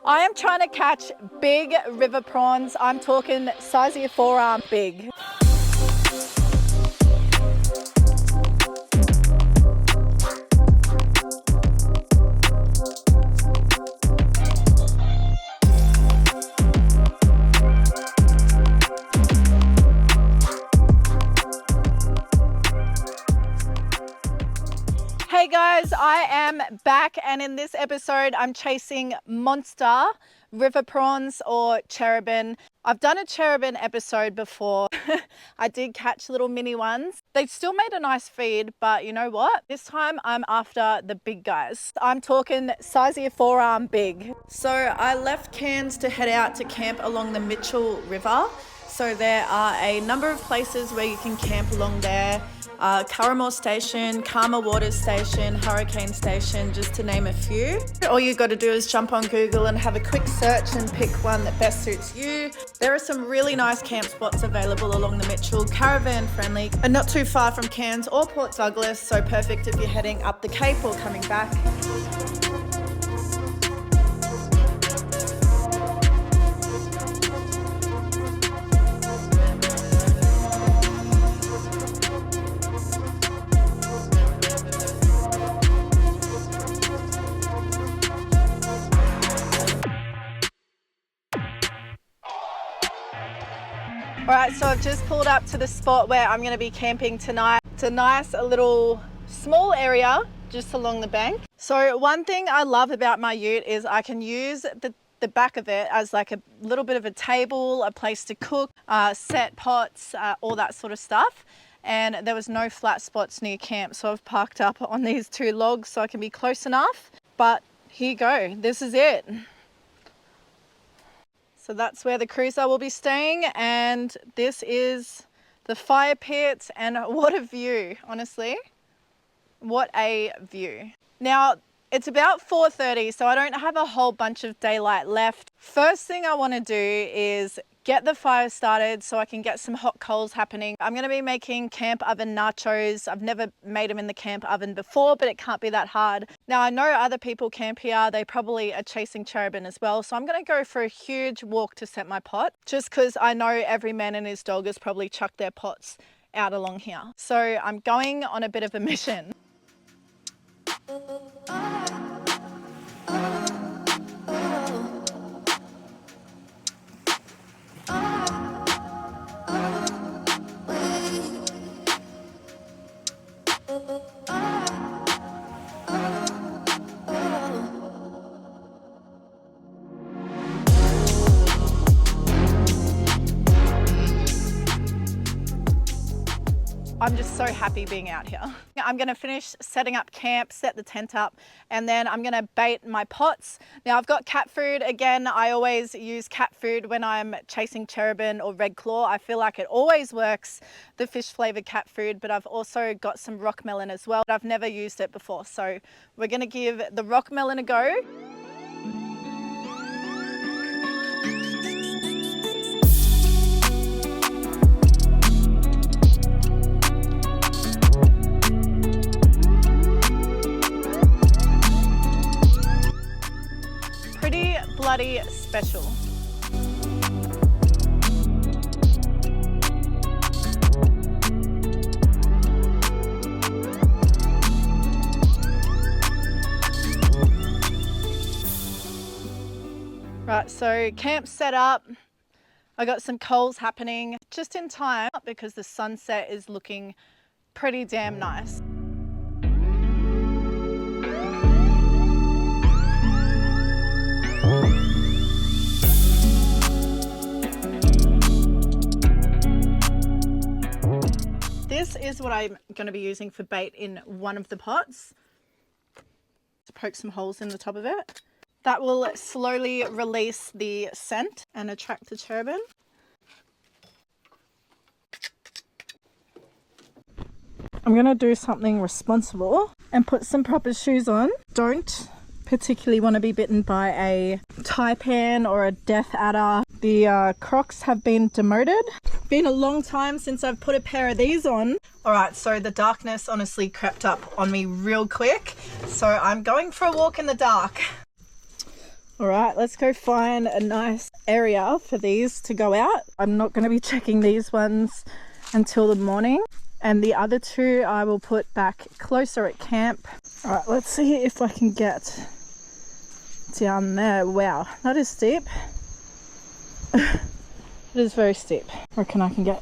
I am trying to catch big river prawns. I'm talking size of your forearm big. Hey guys, I am back, and in this episode I'm chasing monster river prawns or cherubin. I've done a cherubin episode before. I did catch little mini ones. They still made a nice feed, but you know what? This time I'm after the big guys. I'm talking size of your forearm big. So I left Cairns to head out to camp along the Mitchell River. So there are a number of places where you can camp along there. Curramore Station, Karma Waters Station, Hurricane Station, just to name a few. All you got to do is jump on Google and have a quick search and pick one that best suits you. There are some really nice camp spots available along the Mitchell, caravan friendly, and not too far from Cairns or Port Douglas, so perfect if you're heading up the Cape or coming back. Alright, so I've just pulled up to the spot where I'm going to be camping tonight. It's a nice little small area just along the bank. So one thing I love about my ute is I can use the back of it as like a little bit of a table, a place to cook, set pots, all that sort of stuff. And there was no flat spots near camp, so I've parked up on these two logs so I can be close enough. But here you go, this is it. So that's where the cruiser will be staying, and this is the fire pit, and what a view, honestly. What a view. Now, it's about 4:30, so I don't have a whole bunch of daylight left. First thing I want to do is get the fire started so I can get some hot coals happening. I'm going to be making camp oven nachos. I've never made them in the camp oven before, but it can't be that hard. Now, I know other people camp here. They probably are chasing cherubin as well. So I'm going to go for a huge walk to set my pot, just because I know every man and his dog has probably chucked their pots out along here. So I'm going on a bit of a mission. I'm just so happy being out here. I'm gonna finish setting up camp, set the tent up, and then I'm gonna bait my pots. Now I've got cat food. Again, I always use cat food when I'm chasing cherubin or red claw. I feel like it always works, the fish flavored cat food, but I've also got some rock melon as well. I've never used it before, so we're gonna give the rock melon a go. Bloody special. Right, so camp set up. I got some coals happening just in time because the sunset is looking pretty damn nice. This is what I'm going to be using for bait in one of the pots. To poke some holes in the top of it. That will slowly release the scent and attract the cherubin. I'm going to do something responsible and put some proper shoes on. Don't particularly want to be bitten by a taipan or a death adder. The Crocs have been demoted. Been a long time since I've put a pair of these on. All right, so the darkness honestly crept up on me real quick. So I'm going for a walk in the dark. All right, let's go find a nice area for these to go out. I'm not going to be checking these ones until the morning, and the other two I will put back closer at camp. All right, let's see if I can get down there. Wow, that is steep. It is very steep. I reckon I can get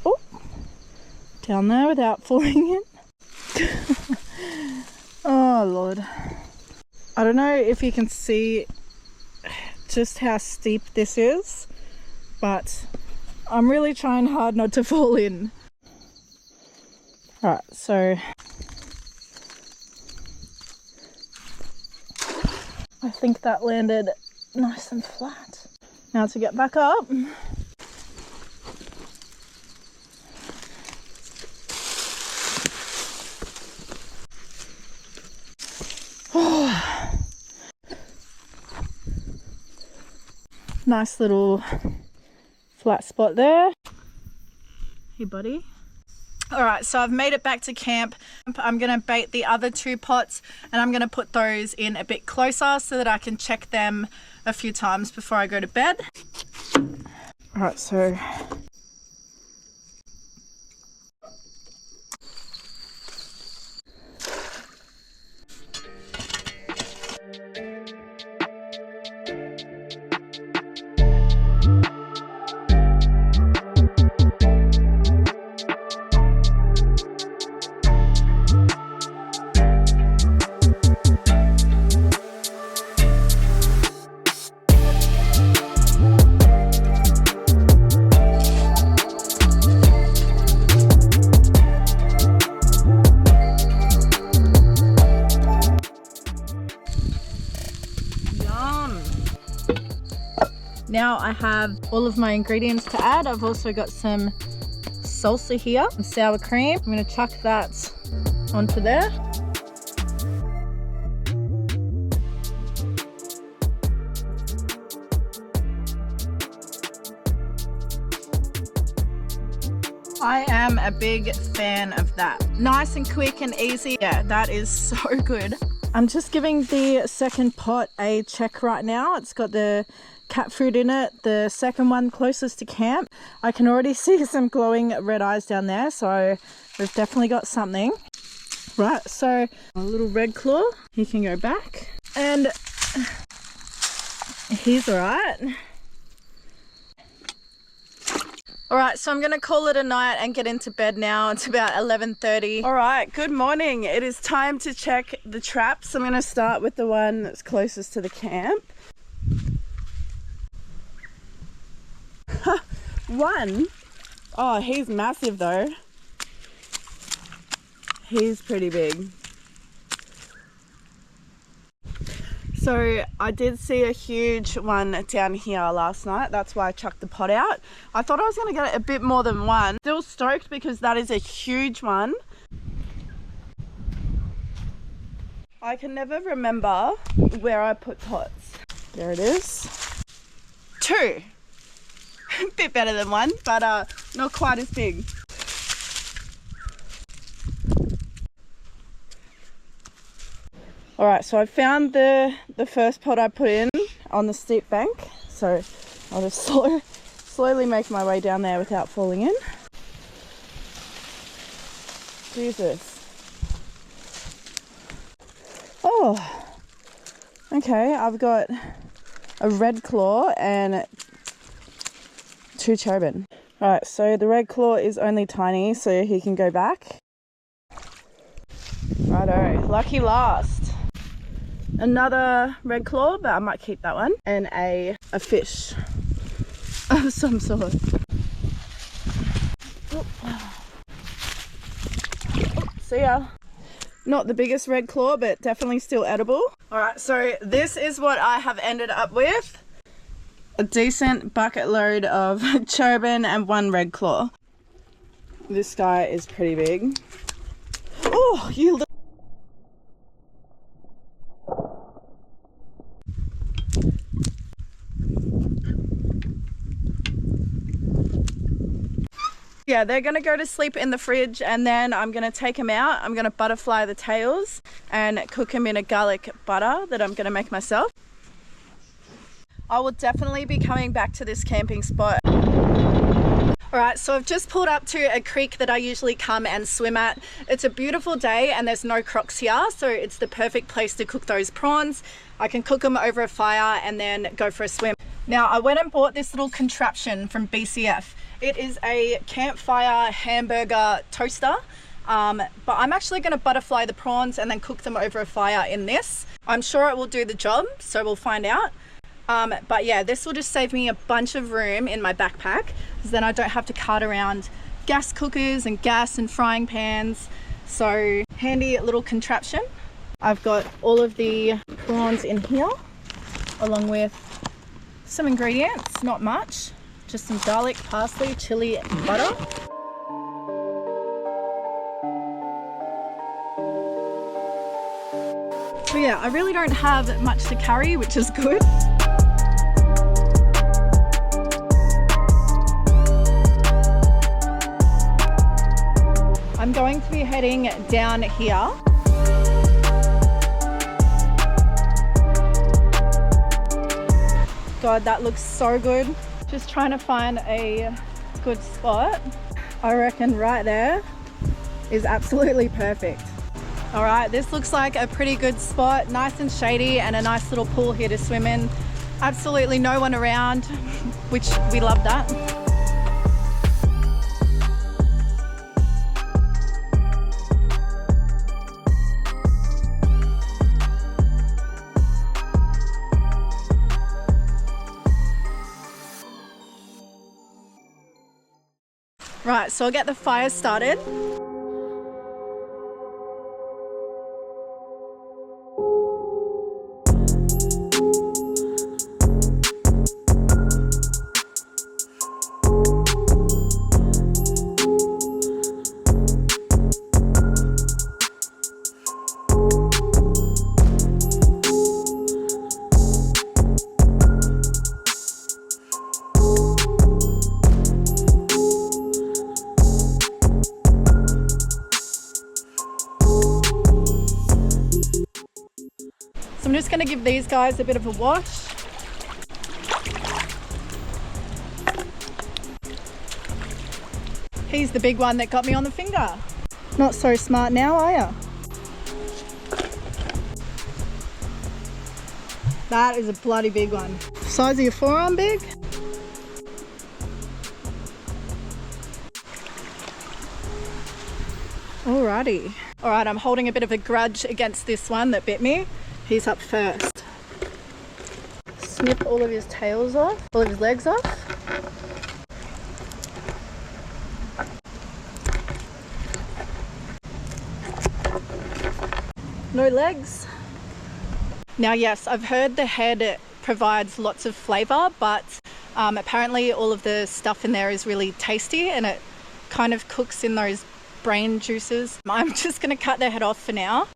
down there without falling in. Oh Lord, I don't know if you can see just how steep this is, but I'm really trying hard not to fall in. Alright, so I think that landed nice and flat. Now to get back up. Nice little flat spot there. Hey buddy. Alright, so I've made it back to camp. I'm going to bait the other two pots, and I'm going to put those in a bit closer so that I can check them a few times before I go to bed. Alright, so now I have all of my ingredients to add. I've also got some salsa here and sour cream. I'm going to chuck that onto there. I am a big fan of that. Nice and quick and easy. Yeah, that is so good. I'm just giving the second pot a check right now. It's got the cat food in it, the second one closest to camp. I can already see some glowing red eyes down there, so we've definitely got something. Right, so a little red claw, he can go back, and he's all right. All right, so I'm going to call it a night and get into bed now. It's about 11:30. All right, good morning. It is time to check the traps. I'm going to start with the one that's closest to the camp. One. Oh, he's massive though. He's pretty big. So I did see a huge one down here last night. That's why I chucked the pot out. I thought I was going to get a bit more than one. Still stoked because that is a huge one. I can never remember where I put pots. There it is. Two. A bit better than one, but not quite as big. Alright, so I found the first pot I put in on the steep bank, so I'll just slowly make my way down there without falling in. Jesus. Oh, okay, I've got a red claw and two cherubin. Alright, so the red claw is only tiny, so he can go back. Righto, lucky last. Another red claw, but I might keep that one. And a fish of some sort. See ya. Not the biggest red claw, but definitely still edible. Alright, so this is what I have ended up with. A decent bucket load of cherubin and one red claw. This guy is pretty big. Oh, you look. Yeah, they're gonna go to sleep in the fridge, and then I'm gonna take them out. I'm gonna butterfly the tails and cook them in a garlic butter that I'm gonna make myself. I will definitely be coming back to this camping spot. Alright, so I've just pulled up to a creek that I usually come and swim at. It's a beautiful day and there's no crocs here, so it's the perfect place to cook those prawns. I can cook them over a fire and then go for a swim. Now, I went and bought this little contraption from BCF. It is a campfire hamburger toaster, but I'm actually going to butterfly the prawns and then cook them over a fire in this. I'm sure it will do the job, so we'll find out. But yeah, this will just save me a bunch of room in my backpack, because then I don't have to cart around gas cookers and gas and frying pans. So handy little contraption. I've got all of the prawns in here, along with some ingredients, not much, just some garlic, parsley, chili, and butter. So yeah, I really don't have much to carry, which is good. I'm going to be heading down here. God, that looks so good. Just trying to find a good spot. I reckon right there is absolutely perfect. All right, this looks like a pretty good spot, nice and shady, and a nice little pool here to swim in. Absolutely no one around, which we love that. Right, so I'll get the fire started. So I'm just going to give these guys a bit of a wash. He's the big one that got me on the finger. Not so smart now, are ya? That is a bloody big one. Size of your forearm big? Alrighty. Alright, I'm holding a bit of a grudge against this one that bit me. He's up first. Snip all of his tails off, all of his legs off. No legs. Now yes, I've heard the head provides lots of flavour, but apparently all of the stuff in there is really tasty and it kind of cooks in those brain juices. I'm just going to cut the head off for now.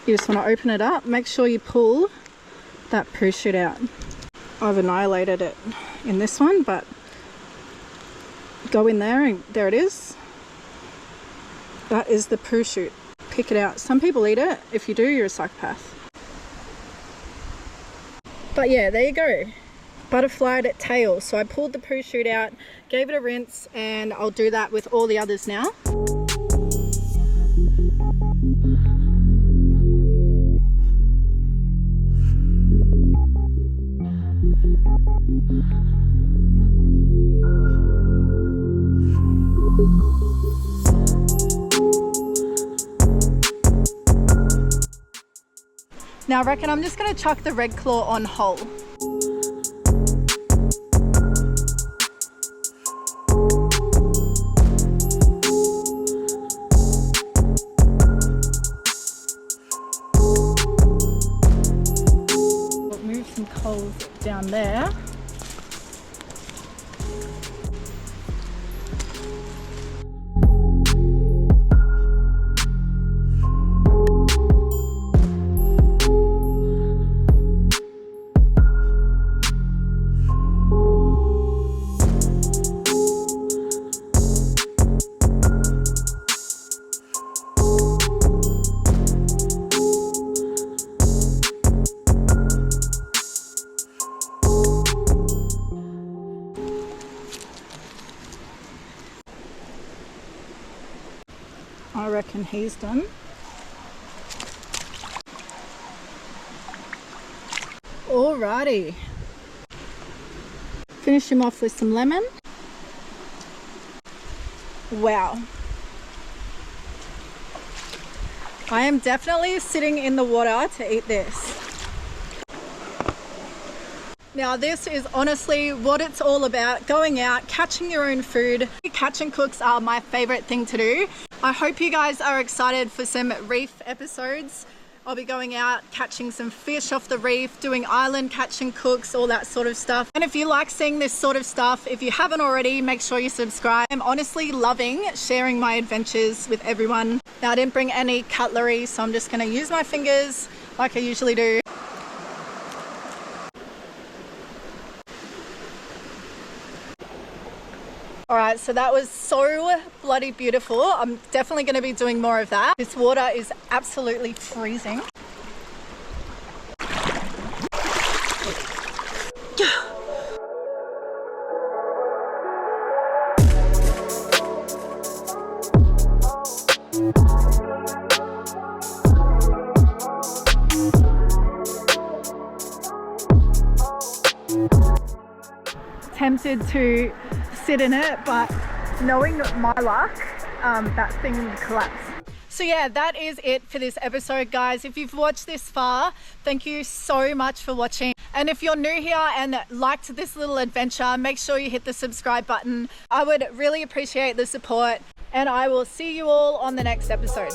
You just want to open it up, make sure you pull that poo shoot out. I've annihilated it in this one, but go in there and there it is. That is the poo shoot. Pick it out. Some people eat it. If you do, you're a psychopath. But yeah, there you go. Butterflied tail. So I pulled the poo shoot out, gave it a rinse, and I'll do that with all the others now. Now I reckon I'm just going to chuck the red claw on whole. We'll move some coals down there. I reckon he's done. Alrighty. Finish him off with some lemon. Wow. I am definitely sitting in the water to eat this. Now this is honestly what it's all about, going out, catching your own food. Catch and cooks are my favorite thing to do. I hope you guys are excited for some reef episodes. I'll be going out, catching some fish off the reef, doing island catch and cooks, all that sort of stuff. And if you like seeing this sort of stuff, if you haven't already, make sure you subscribe. I'm honestly loving sharing my adventures with everyone. Now I didn't bring any cutlery, so I'm just gonna use my fingers like I usually do. All right, so that was so bloody beautiful. I'm definitely going to be doing more of that. This water is absolutely freezing. Tempted to sit in it, but knowing my luck, that thing collapsed. So yeah, that is it for this episode, guys. If you've watched this far, thank you so much for watching. And if you're new here and liked this little adventure, make sure you hit the subscribe button. I would really appreciate the support, and I will see you all on the next episode.